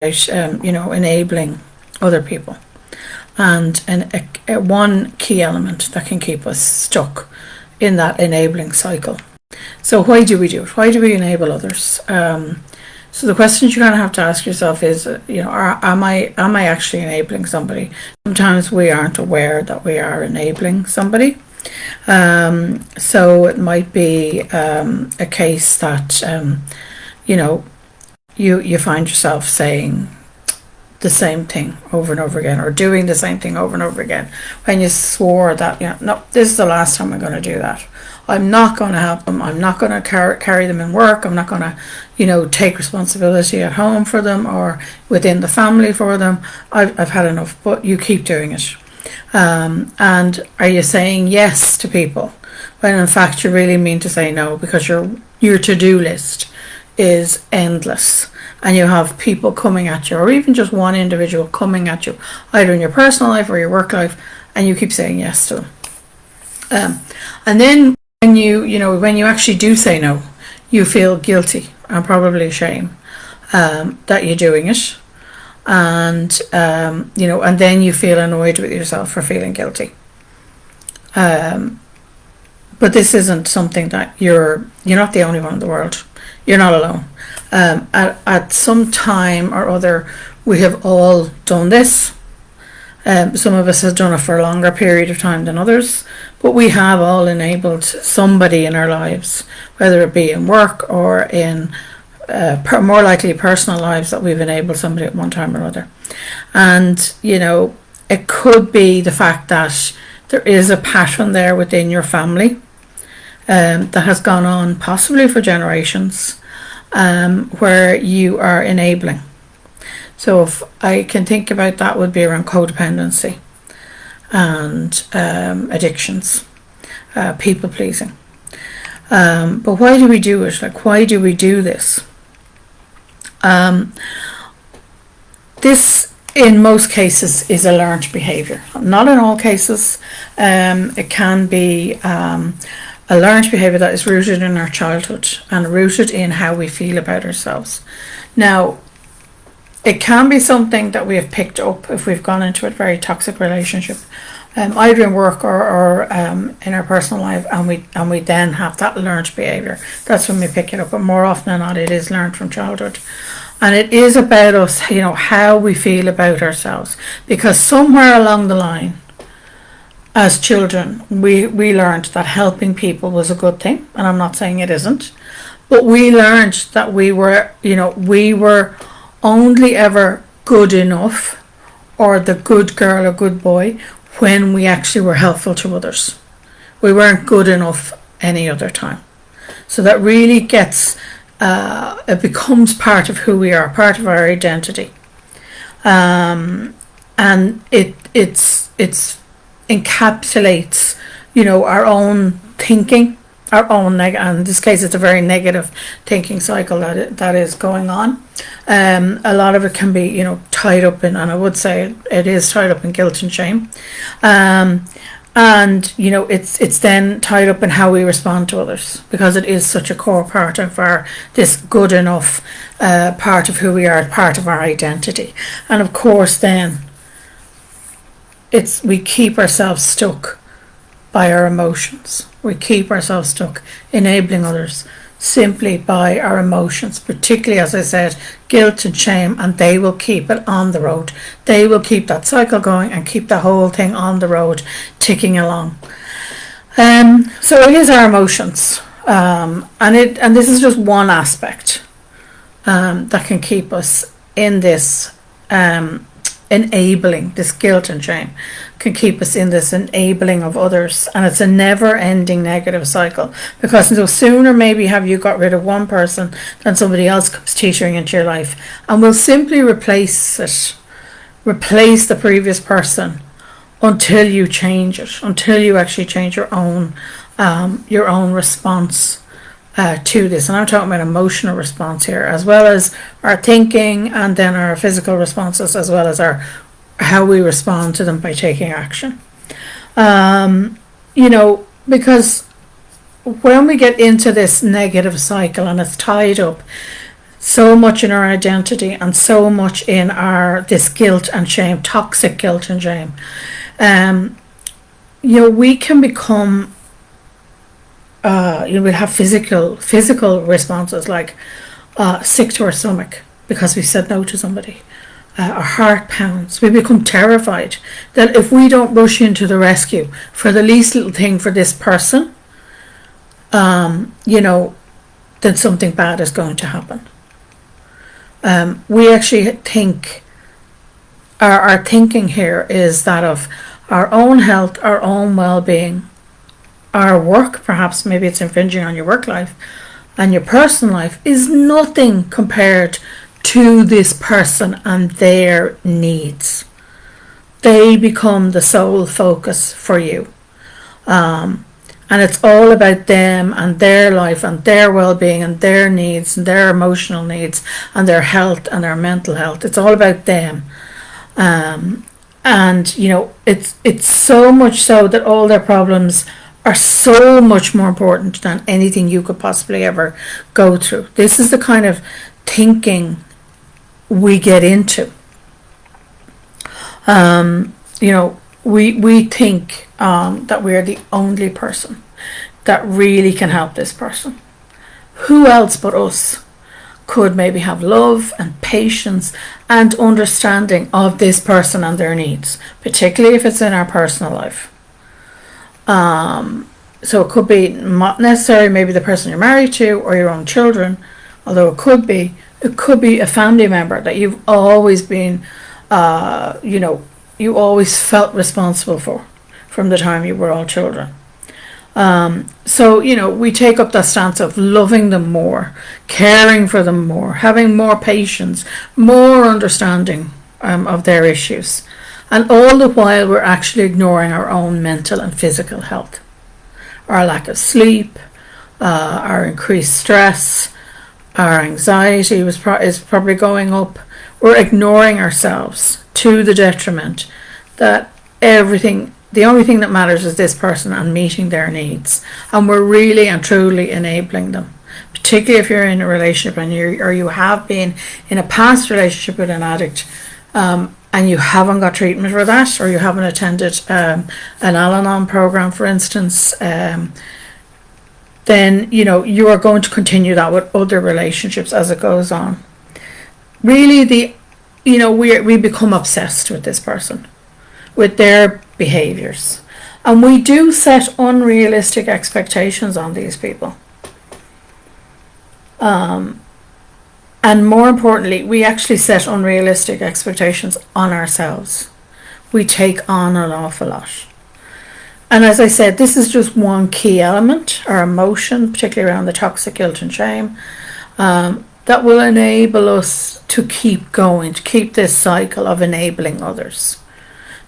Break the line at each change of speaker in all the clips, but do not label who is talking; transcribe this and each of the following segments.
enabling other people. And one key element that can keep us stuck in that enabling cycle. So why do we do it? Why do we enable others? So the questions you're going to have to ask yourself is, am I actually enabling somebody? Sometimes we aren't aware that we are enabling somebody. So it might be a case that, you find yourself saying the same thing over and over again, or doing the same thing over and over again, when you swore that, no, this is the last time I'm going to do that. I'm not going to help them. I'm not going to carry them in work. I'm not going to, take responsibility at home for them or within the family for them. I've had enough, but you keep doing it. And are you saying yes to people when in fact you really mean to say no, because your to-do list is endless, and you have people coming at you, or even just one individual coming at you, either in your personal life or your work life, and you keep saying yes to them. And then when you actually do say no, you feel guilty and probably shame that you're doing it, and and then you feel annoyed with yourself for feeling guilty. But this isn't something that you're not the only one in the world. You're not alone. At some time or other, we have all done this. Some of us have done it for a longer period of time than others, but we have all enabled somebody in our lives, whether it be in work or in more likely personal lives, that we've enabled somebody at one time or other. And it could be the fact that there is a pattern there within your family that has gone on possibly for generations, where you are enabling. So if I can think about that, would be around codependency and addictions, people pleasing. But why do we do it? Why do we do this? This, in most cases, is a learned behaviour. Not in all cases. It can be a learned behaviour that is rooted in our childhood and rooted in how we feel about ourselves. Now, it can be something that we have picked up if we've gone into a very toxic relationship, either in work or in our personal life, and we then have that learned behaviour. That's when we pick it up, but more often than not, it is learned from childhood. And it is about us, how we feel about ourselves, because somewhere along the line, as children, we learned that helping people was a good thing, and I'm not saying it isn't, but we learned that we were only ever good enough, or the good girl or good boy, when we actually were helpful to others. We weren't good enough any other time. So that really it becomes part of who we are, part of our identity, and it's encapsulates our own thinking, our own and in this case it's a very negative thinking cycle that is going on. A lot of it can be tied up in, and I would say it is tied up in, guilt and shame, and it's then tied up in how we respond to others, because it is such a core part of this good enough part of who we are, part of our identity. And of course then we keep ourselves stuck by our emotions. We keep ourselves stuck enabling others simply by our emotions, particularly, as I said, guilt and shame, and they will keep it on the road. They will keep that cycle going and keep the whole thing on the road, ticking along. So it is our emotions, and this is just one aspect that can keep us in this enabling. This guilt and shame can keep us in this enabling of others, and it's a never-ending negative cycle, because no sooner maybe have you got rid of one person than somebody else comes teetering into your life and will simply replace the previous person until you change it, until you actually change your own response to this. And I'm talking about emotional response here, as well as our thinking, and then our physical responses, as well as how we respond to them by taking action. Because when we get into this negative cycle and it's tied up, so much in our identity and so much in our this guilt and shame, toxic guilt and shame. We can become we'll have physical responses like sick to our stomach because we said no to somebody. Our heart pounds. We become terrified that if we don't rush into the rescue for the least little thing for this person, then something bad is going to happen. We actually think our thinking here is that of our own health, our own well-being, our work, perhaps maybe it's infringing on your work life and your personal life, is nothing compared to this person and their needs. They become the sole focus for you. And it's all about them and their life and their well-being and their needs and their emotional needs and their health and their mental health. It's all about them. It's so much so that all their problems are so much more important than anything you could possibly ever go through. This is the kind of thinking we get into. We think that we're the only person that really can help this person. Who else but us could maybe have love and patience and understanding of this person and their needs, particularly if it's in our personal life. So it could be not necessarily maybe the person you're married to or your own children, although it could be a family member that you've always been, you always felt responsible for from the time you were all children. We take up that stance of loving them more, caring for them more, having more patience, more understanding of their issues. And all the while we're actually ignoring our own mental and physical health. Our lack of sleep, our increased stress, our anxiety is probably going up. We're ignoring ourselves to the detriment that the only thing that matters is this person and meeting their needs. And we're really and truly enabling them. Particularly if you're in a relationship and you have been in a past relationship with an addict, and you haven't got treatment for that, or you haven't attended an Al-Anon program, for instance, then you are going to continue that with other relationships as it goes on. Really, we become obsessed with this person, with their behaviours, and we do set unrealistic expectations on these people. And more importantly, we actually set unrealistic expectations on ourselves. We take on an awful lot. And as I said, this is just one key element, our emotion, particularly around the toxic guilt and shame, that will enable us to keep going, to keep this cycle of enabling others.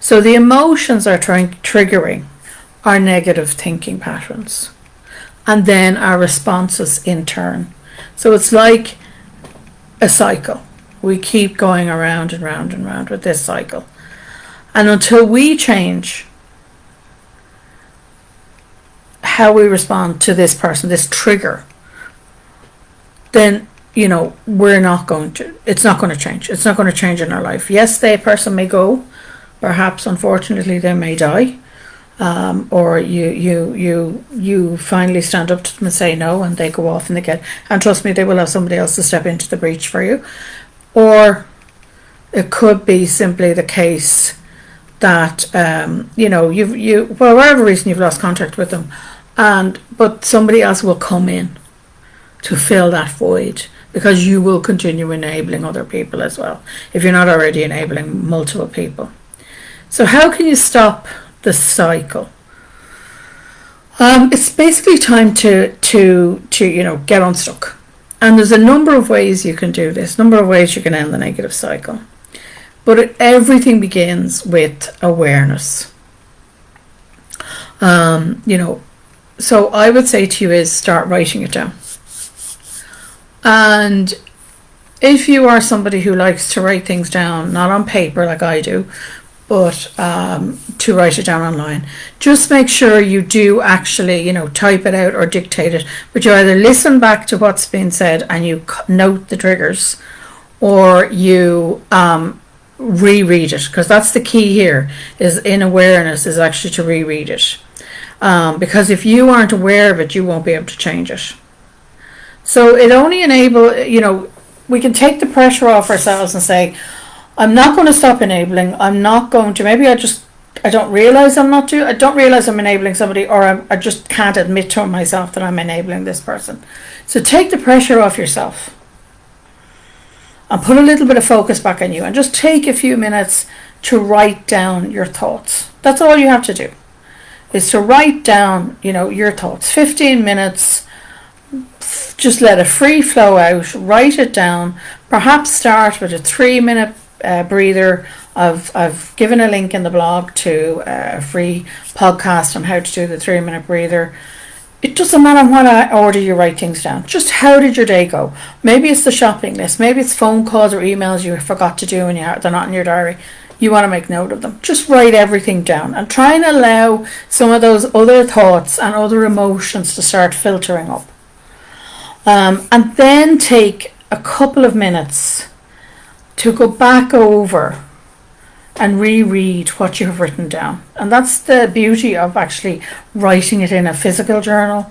So the emotions are triggering our negative thinking patterns, and then our responses in turn. So it's like a cycle. We keep going around and round and round with this cycle. And until we change how we respond to this person, this trigger, then, it's not going to change. It's not going to change in our life. Yes, the person may go. Perhaps, unfortunately, they may die. Or you finally stand up to them and say no, and they go off and and trust me, they will have somebody else to step into the breach for you. Or it could be simply the case that for whatever reason you've lost contact with them, but somebody else will come in to fill that void, because you will continue enabling other people as well, if you're not already enabling multiple people. So how can you stop the cycle? It's basically time to get unstuck, and there's a number of ways you can do this, number of ways you can end the negative cycle, but everything begins with awareness. So I would say to you is start writing it down. And if you are somebody who likes to write things down, not on paper like I do, but to write it down online. Just make sure you do actually, type it out or dictate it, but you either listen back to what's been said and you note the triggers, or you reread it, because that's the key here, is in awareness, is actually to reread it. Because if you aren't aware of it, you won't be able to change it. So it only we can take the pressure off ourselves and say, I'm not going to stop enabling. I'm not going to, maybe I don't realize I don't realize I'm enabling somebody, or I just can't admit to myself that I'm enabling this person. So take the pressure off yourself and put a little bit of focus back on you, and just take a few minutes to write down your thoughts. That's all you have to do, is to write down, your thoughts. 15 minutes, just let it free flow out, write it down. Perhaps start with a 3-minute breather. I've given a link in the blog to a free podcast on how to do the 3-minute breather. It doesn't matter what order you write things down. Just how did your day go? Maybe it's the shopping list. Maybe it's phone calls or emails you forgot to do and they're not in your diary. You want to make note of them. Just write everything down and try and allow some of those other thoughts and other emotions to start filtering up. And then take a couple of minutes to go back over and reread what you have written down. And that's the beauty of actually writing it in a physical journal,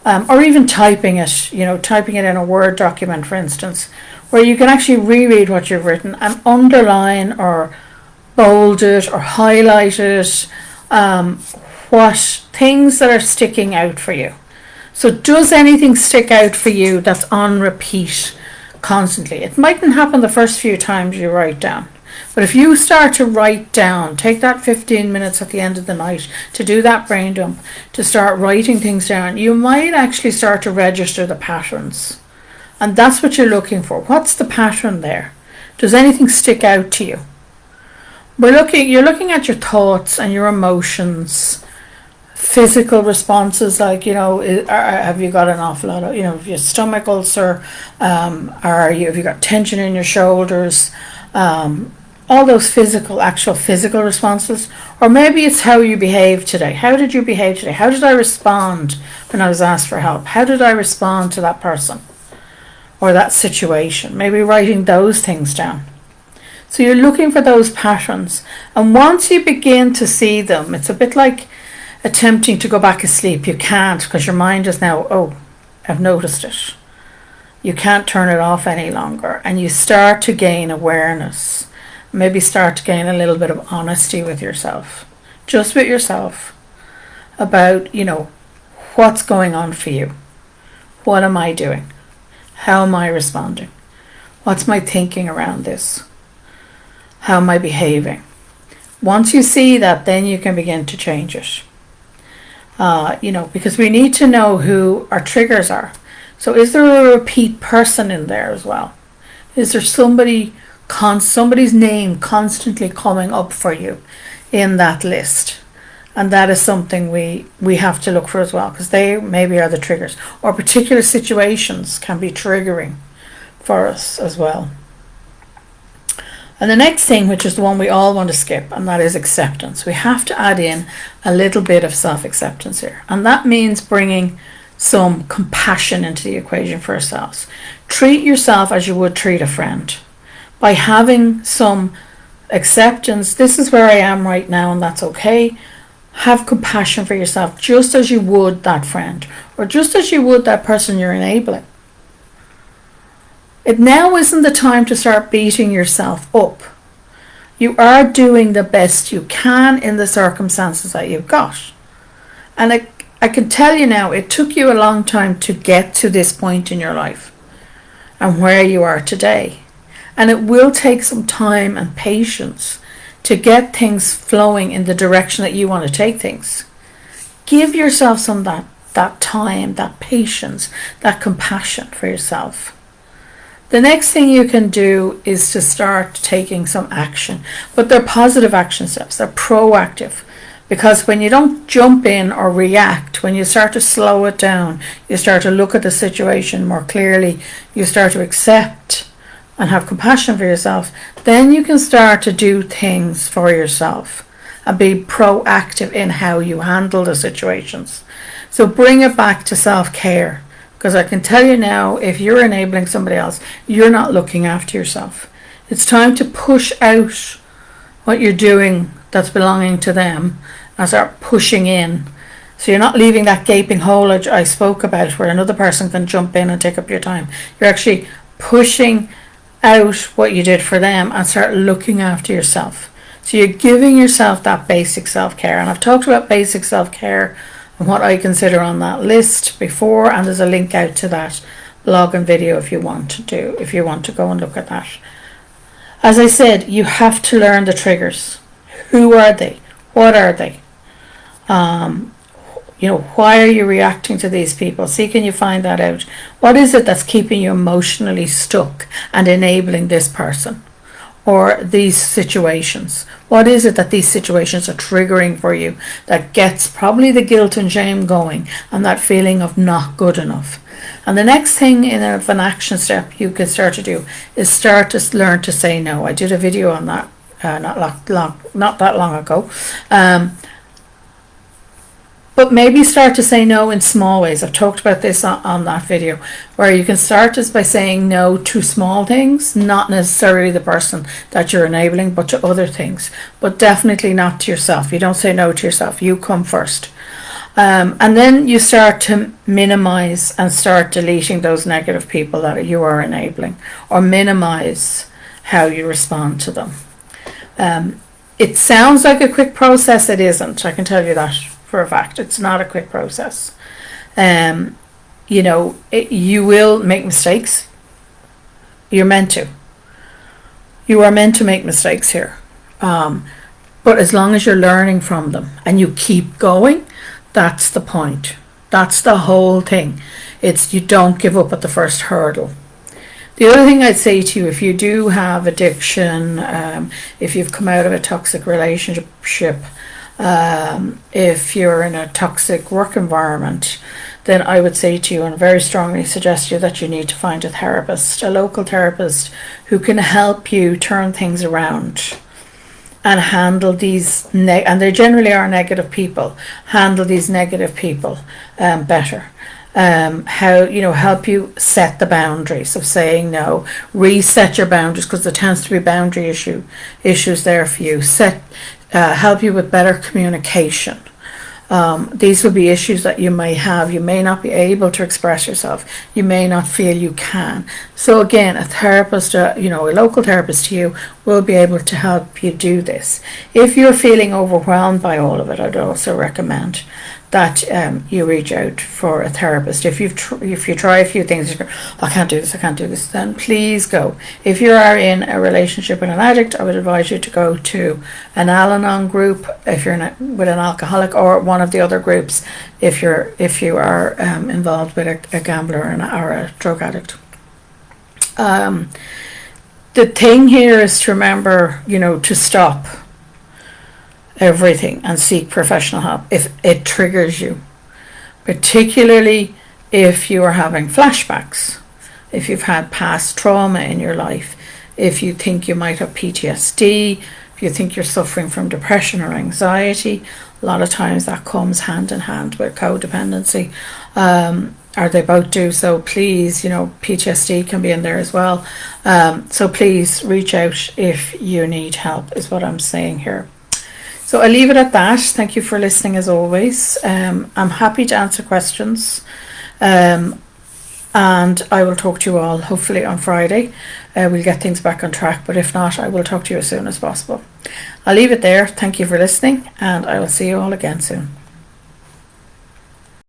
or even typing it in a Word document, for instance, where you can actually reread what you've written and underline or bold it or highlight it, what things that are sticking out for you. So does anything stick out for you that's on repeat constantly? It mightn't happen the first few times you write down. But if you start to write down, take that 15 minutes at the end of the night to do that brain dump, to start writing things down, you might actually start to register the patterns. And that's what you're looking for. What's the pattern there? Does anything stick out to you? You're looking at your thoughts and your emotions, physical responses, like, have you got an awful lot of, if your stomach ulcer, have you got tension in your shoulders, all those actual physical responses. Or maybe it's how you behave today. How did you behave today? How did I respond when I was asked for help? How did I respond to that person or that situation? Maybe writing those things down. So you're looking for those patterns, and once you begin to see them, it's a bit like attempting to go back asleep. You can't, because your mind is now, I've noticed it. You can't turn it off any longer, and you start to gain awareness. Maybe start to gain a little bit of honesty with yourself, just with yourself, about, what's going on for you. What am I doing? How am I responding? What's my thinking around this? How am I behaving? Once you see that, then you can begin to change it. Because we need to know who our triggers are. So is there a repeat person in there as well? Is there somebody's name constantly coming up for you in that list? And that is something we have to look for as well, because they maybe are the triggers, or particular situations can be triggering for us as well. And the next thing, which is the one we all want to skip, and that is acceptance. We have to add in a little bit of self-acceptance here. And that means bringing some compassion into the equation for ourselves. Treat yourself as you would treat a friend. By having some acceptance, this is where I am right now and that's okay. Have compassion for yourself, just as you would that friend, or just as you would that person you're enabling. It now isn't the time to start beating yourself up. You are doing the best you can in the circumstances that you've got. And I can tell you now, it took you a long time to get to this point in your life and where you are today. And it will take some time and patience to get things flowing in the direction that you want to take things. Give yourself some that time, that patience, that compassion for yourself. The next thing you can do is to start taking some action, but they're positive action steps. They're proactive, because when you don't jump in or react, when you start to slow it down, you start to look at the situation more clearly, you start to accept and have compassion for yourself, then you can start to do things for yourself and be proactive in how you handle the situations. So bring it back to self-care, because I can tell you now, if you're enabling somebody else, you're not looking after yourself. It's time to push out what you're doing that's belonging to them and start pushing in. So you're not leaving that gaping hole I spoke about where another person can jump in and take up your time. You're actually pushing out what you did for them and start looking after yourself. So you're giving yourself that basic self-care. And I've talked about basic self-care and what I consider on that list before, and there's a link out to that blog and video if you want to go and look at that. As I said, you have to learn the triggers. Who are they? What are they? Why are you reacting to these people? See, can you find that out? What is it that's keeping you emotionally stuck and enabling this person or these situations? What is it that these situations are triggering for you that gets probably the guilt and shame going and that feeling of not good enough? And the next thing in an action step you can start to do is start to learn to say no. I did a video on that not that long ago. But maybe start to say no in small ways. I've talked about this on that video, where you can start just by saying no to small things, not necessarily the person that you're enabling, but to other things. But definitely not to yourself. You don't say no to yourself. You come first. And then you start to minimize and start deleting those negative people that you are enabling, or minimize how you respond to them. It sounds like a quick process. It isn't. I can tell you that for a fact. It's not a quick process. You will make mistakes. You're meant to. You are meant to make mistakes here. But as long as you're learning from them and you keep going, that's the point. That's the whole thing. It's you don't give up at the first hurdle. The other thing I'd say to you, if you do have addiction, if you've come out of a toxic relationship, if you're in a toxic work environment, then I would say to you and very strongly suggest to you that you need to find a therapist, a local therapist who can help you turn things around and handle these, and they generally are negative people, handle these negative people better. Help you set the boundaries of saying no, reset your boundaries, because there tends to be boundary issues there for you. Help you with better communication. These will be issues that you may have. You may not be able to express yourself. You may not feel you can. So again, a therapist, a local therapist to you will be able to help you do this. If you're feeling overwhelmed by all of it, I'd also recommend that you reach out for a therapist. If you try a few things, you go, I can't do this, then please go. If you are in a relationship with an addict, I would advise you to go to an Al-Anon group if you're with an alcoholic, or one of the other groups if you are involved with a gambler or a drug addict. The thing here is to remember, to stop everything and seek professional help if it triggers you, particularly if you are having flashbacks, if you've had past trauma in your life, if you think you might have PTSD, if you think you're suffering from depression or anxiety. A lot of times that comes hand in hand with codependency, or they both do. So please, PTSD can be in there as well. So please reach out if you need help, is what I'm saying here. So I'll leave it at that. Thank you for listening as always. I'm happy to answer questions. And I will talk to you all hopefully on Friday. We'll get things back on track, but if not, I will talk to you as soon as possible. I'll leave it there. Thank you for listening, and I will see you all again soon.